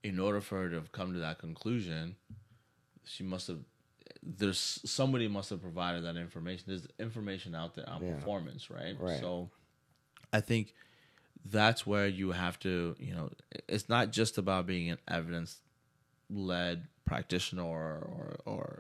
in order for her to have come to that conclusion, she must have. Somebody must have provided that information. There's information out there on performance, right? Right. So, I think that's where you have to, it's not just about being an evidence-led practitioner or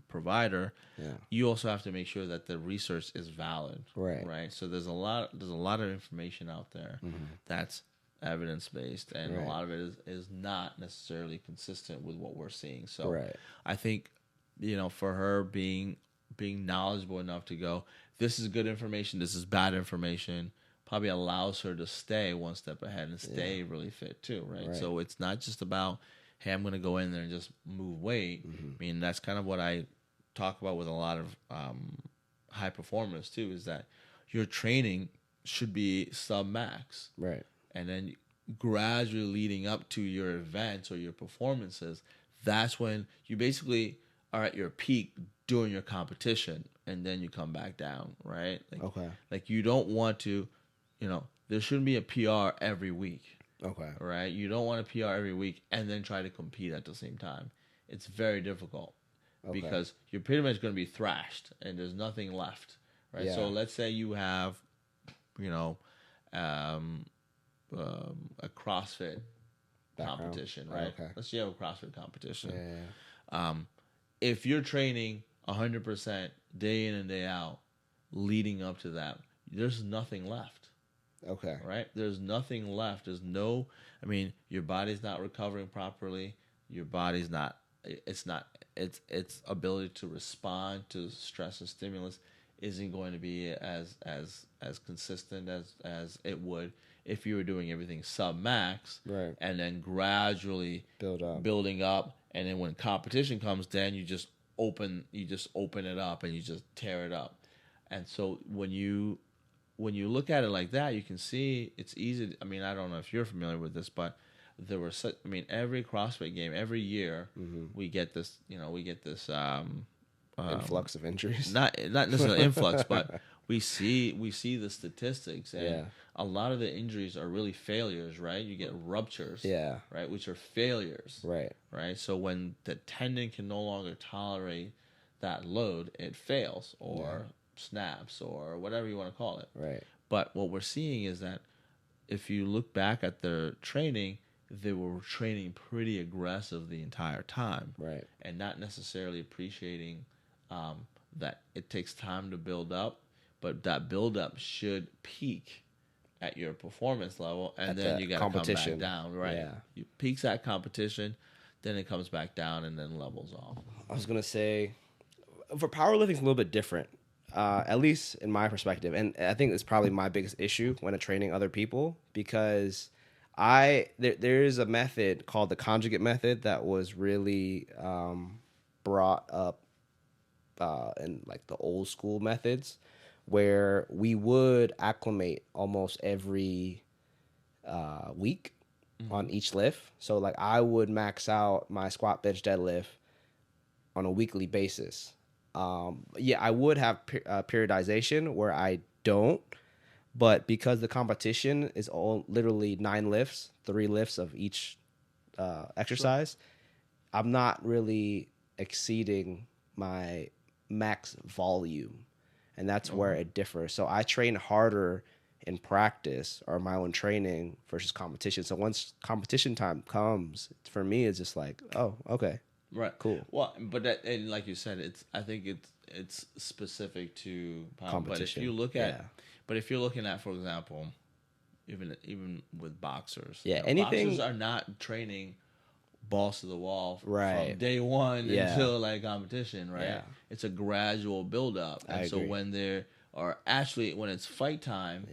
provider. Yeah. You also have to make sure that the research is valid, Right. right? So there's a lot of information out there that's evidence-based, and a lot of it is not necessarily consistent with what we're seeing. So I think, for her being knowledgeable enough to go, this is good information, this is bad information, probably allows her to stay one step ahead and stay really fit too, right? So it's not just about, hey, I'm going to go in there and just move weight. I mean, that's kind of what I talk about with a lot of high performers too, is that your training should be sub-max. Right. And then gradually leading up to your events or your performances, that's when you basically are at your peak during your competition, and then you come back down, right? Like you don't want to, there shouldn't be a PR every week. Okay. Right? You don't want a PR every week and then try to compete at the same time. It's very difficult because you're pretty much going to be thrashed and there's nothing left, right? Yeah. So let's say you have, a CrossFit competition, right? Okay. Let's say you have a CrossFit competition. Yeah. If you're training 100% day in and day out leading up to that, there's nothing left. Okay. Right? There's nothing left. Your body's not recovering properly. Your body's its ability to respond to stress and stimulus isn't going to be as consistent as it would if you were doing everything sub-max. Right. And then gradually building up. And then when competition comes, then you just open it up and you just tear it up. And so when you look at it like that, you can see it's easy. I don't know if you're familiar with this, but there were every CrossFit game every year we get this influx of injuries. Not necessarily influx, but we see the statistics, and a lot of the injuries are really failures, right? You get ruptures, right, which are failures, right. So when the tendon can no longer tolerate that load, it fails or snaps or whatever you want to call it. Right. But what we're seeing is that if you look back at their training, they were training pretty aggressive the entire time. Right. And not necessarily appreciating that it takes time to build up, but that build up should peak at your performance level, and then you got to come back down. Right. Yeah. You peaks at competition, then it comes back down and then levels off. I was going to say, for powerlifting, it's a little bit different. At least in my perspective, and I think it's probably my biggest issue when I'm training other people, because there is a method called the conjugate method that was really brought up in like the old school methods, where we would acclimate almost every week on each lift. So like I would max out my squat, bench, deadlift on a weekly basis. I would have periodization where I don't, but because the competition is all literally 9 lifts, 3 lifts of each exercise, I'm not really exceeding my max volume, and that's where it differs. So I train harder in practice or my own training versus competition. So once competition time comes, for me, it's just like, oh, okay. Right. Cool. Well, but and like you said, I think it's specific to competition. But if you're looking at, for example, even with boxers, boxers are not training balls to the wall from day one until like competition, right? Yeah. It's a gradual build up, and so when when it's fight time,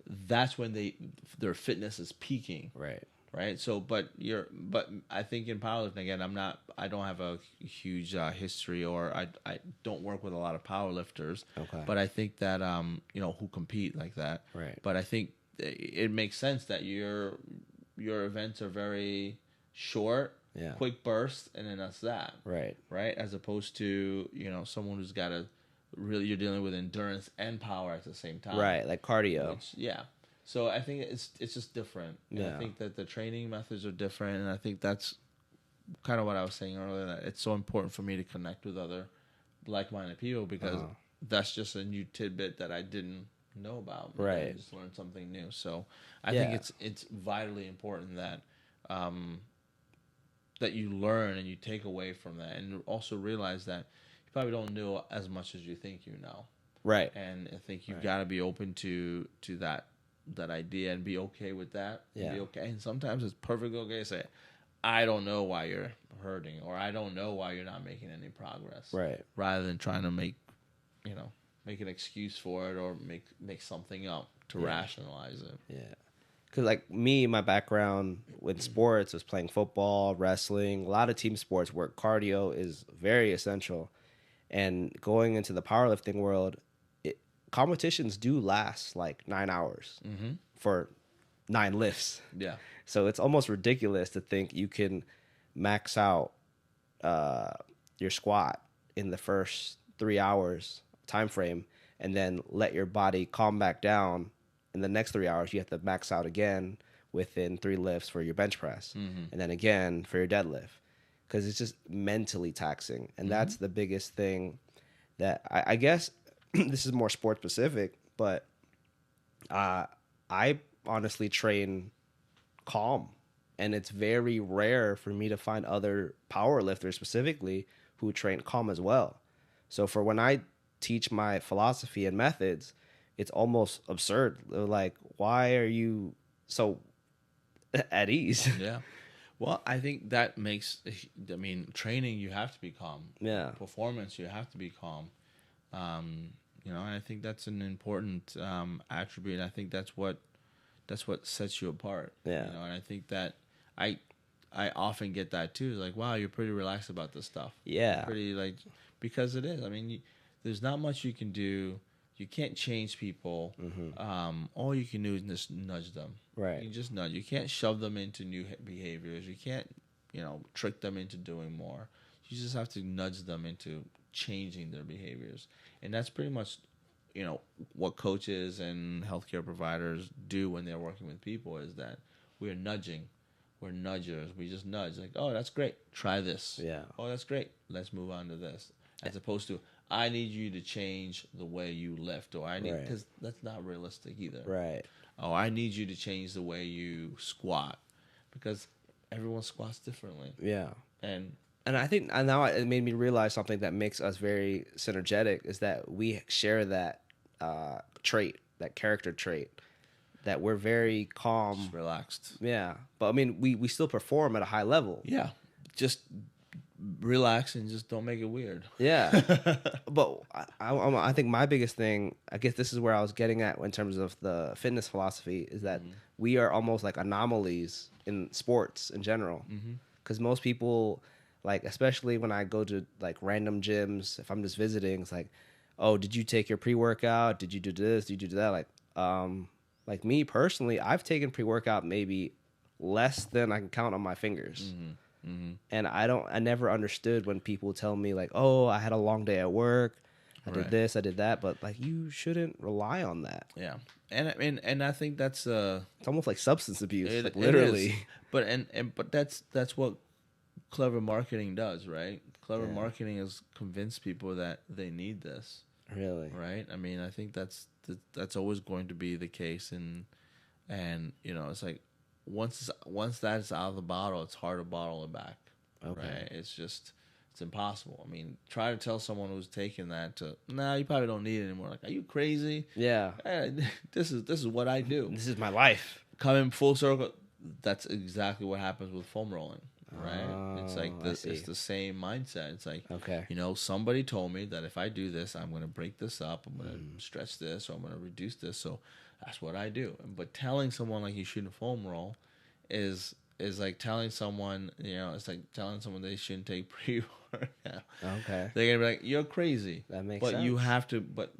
that's when their fitness is peaking, right? So, but I think in powerlifting, again, I don't have a huge history, or I don't work with a lot of powerlifters. Okay. But I think that who compete like that. Right. But I think it makes sense that your events are very short, quick bursts, and then that's that. Right. Right. As opposed to someone who's got you're dealing with endurance and power at the same time. Right. Like cardio. So I think it's just different. Yeah. I think that the training methods are different, and I think that's kind of what I was saying earlier, that it's so important for me to connect with other like-minded people, because that's just a new tidbit that I didn't know about. Right. I just learned something new. So I think it's vitally important that that you learn and you take away from that, and also realize that you probably don't know as much as you think you know. Right. And I think you've got to be open to that idea and be okay with that. Yeah. And be okay. And sometimes it's perfectly okay to say, I don't know why you're hurting, or I don't know why you're not making any progress. Right. Rather than trying to make an excuse for it, or make something up to rationalize it. Yeah. Because like me, my background with sports was playing football, wrestling, a lot of team sports where cardio is very essential. And going into the powerlifting world, competitions do last like 9 hours for 9 lifts. Yeah. So it's almost ridiculous to think you can max out your squat in the first 3 hours time frame, and then let your body calm back down. In the next 3 hours, you have to max out again within 3 lifts for your bench press, and then again for your deadlift, because it's just mentally taxing. And that's the biggest thing that I guess this is more sport specific, but I honestly train calm, and it's very rare for me to find other power lifters specifically who train calm as well. So for when I teach my philosophy and methods, it's almost absurd. Like, why are you so at ease? Yeah. Well, I think that makes, training, you have to be calm. Yeah. Performance, you have to be calm. And I think that's an important attribute. I think that's what sets you apart. Yeah. And I think that I often get that too. Like, wow, you're pretty relaxed about this stuff. Yeah. Pretty because it is. I mean, there's not much you can do. You can't change people. All you can do is just nudge them. Right. You just nudge. You can't shove them into new behaviors. You can't, trick them into doing more. You just have to nudge them into changing their behaviors. And that's pretty much, what coaches and healthcare providers do when they're working with people, is that we're nudging. We're nudgers. We just nudge. Like, oh, that's great. Try this. Yeah. Oh, that's great. Let's move on to this. As opposed to, I need you to change the way you lift, or because that's not realistic either. Right. Oh, I need you to change the way you squat, because everyone squats differently. Yeah. And I think now it made me realize something that makes us very synergetic, is that we share that trait, that character trait, that we're very calm. Just relaxed. Yeah. But we still perform at a high level. Yeah. Just relax and just don't make it weird. Yeah. But I think my biggest thing, I guess this is where I was getting at in terms of the fitness philosophy, is that we are almost like anomalies in sports in general. Because most people, like, especially when I go to like random gyms, if I'm just visiting, it's like, oh, did you take your pre-workout? Did you do this? Did you do that? Like me personally, I've taken pre-workout maybe less than I can count on my fingers. And I never understood when people tell me like, oh, I had a long day at work, I did this, I did that, but like, you shouldn't rely on that. Yeah. And I think that's it's almost like substance abuse, like literally. But that's what clever marketing does, right? Clever marketing is convince people that they need this. Really? Right? I mean, I think that's always going to be the case, and it's like, once that's out of the bottle, it's hard to bottle it back. Okay. Right? It's impossible. I mean, try to tell someone who's taking that you probably don't need it anymore. Like, are you crazy? Yeah. This is what I do. This is my life. Coming full circle, that's exactly what happens with foam rolling. Right? It's like it's the same mindset. It's like, okay, somebody told me that if I do this, I'm going to break this up. I'm going to stretch this, or I'm going to reduce this. So that's what I do. But telling someone like you shouldn't foam roll is like telling someone, it's like telling someone they shouldn't take pre-workout. Okay. They're going to be like, you're crazy. That makes sense. But you have to, but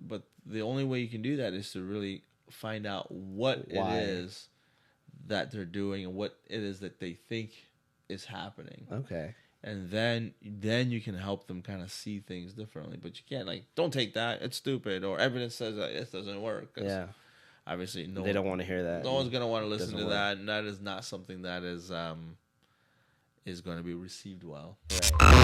the only way you can do that is to really find out what it is that they're doing and what it is that they think is happening. Okay. And then you can help them kind of see things differently. But you can't, like, don't take that, it's stupid, or evidence says that it doesn't work. Yeah. obviously they don't want to hear that. No one's gonna want to listen to that, and that is not something that is going to be received well. Right.